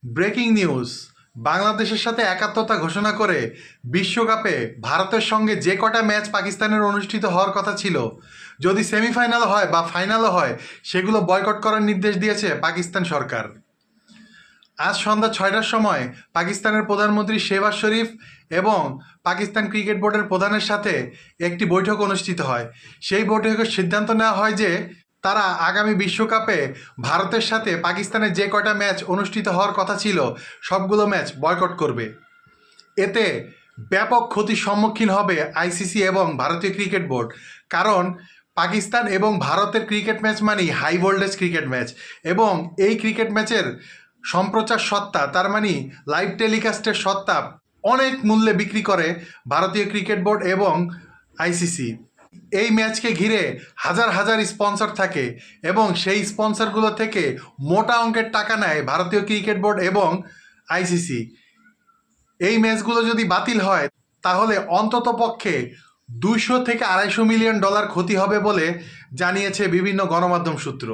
Breaking news. বাংলাদেশের সাথে একাত্মতা ঘোষণা করে বিশ্বকাপে ভারতের সঙ্গে যে কটা ম্যাচ পাকিস্তানের অনুষ্ঠিত হওয়ার কথা ছিল, যদি সেমিফাইনাল হয় বা ফাইনালও হয়, সেগুলো বয়কট করার নির্দেশ দিয়েছে পাকিস্তান সরকার। আজ সন্ধ্যা 6টার সময় পাকিস্তানের প্রধানমন্ত্রী শেহবাজ শরীফ এবং পাকিস্তান ক্রিকেট বোর্ডের প্রধানের সাথে একটি বৈঠক অনুষ্ঠিত হয়। সেই বৈঠকে সিদ্ধান্ত নেওয়া হয় যে তারা আগামী বিশ্বকাপে ভারতের সাথে পাকিস্তানের যে কয়টা ম্যাচ অনুষ্ঠিত হওয়ার কথা ছিল সবগুলো ম্যাচ বয়কট করবে। এতে ব্যাপক ক্ষতির সম্মুখীন হবে আইসিসি এবং ভারতীয় ক্রিকেট বোর্ড। কারণ পাকিস্তান এবং ভারতের ক্রিকেট ম্যাচ মানেই হাই ভোল্টেজ ক্রিকেট ম্যাচ, এবং এই ক্রিকেট ম্যাচের সম্প্রচার সত্তা, তার মানে লাইভ টেলিকাস্টের সত্তা অনেক মূল্যে বিক্রি করে ভারতীয় ক্রিকেট বোর্ড এবং আইসিসি। এই ম্যাচকে ঘিরে হাজার হাজার স্পন্সর থাকে এবং সেই স্পন্সরগুলো থেকে মোটা অঙ্কের টাকা নেয় ভারতীয় ক্রিকেট বোর্ড এবং আইসিসি। এই ম্যাচগুলো যদি বাতিল হয় তাহলে অন্ততপক্ষে 200 থেকে $250 মিলিয়ন ক্ষতি হবে বলে জানিয়েছে বিভিন্ন গণমাধ্যম সূত্র।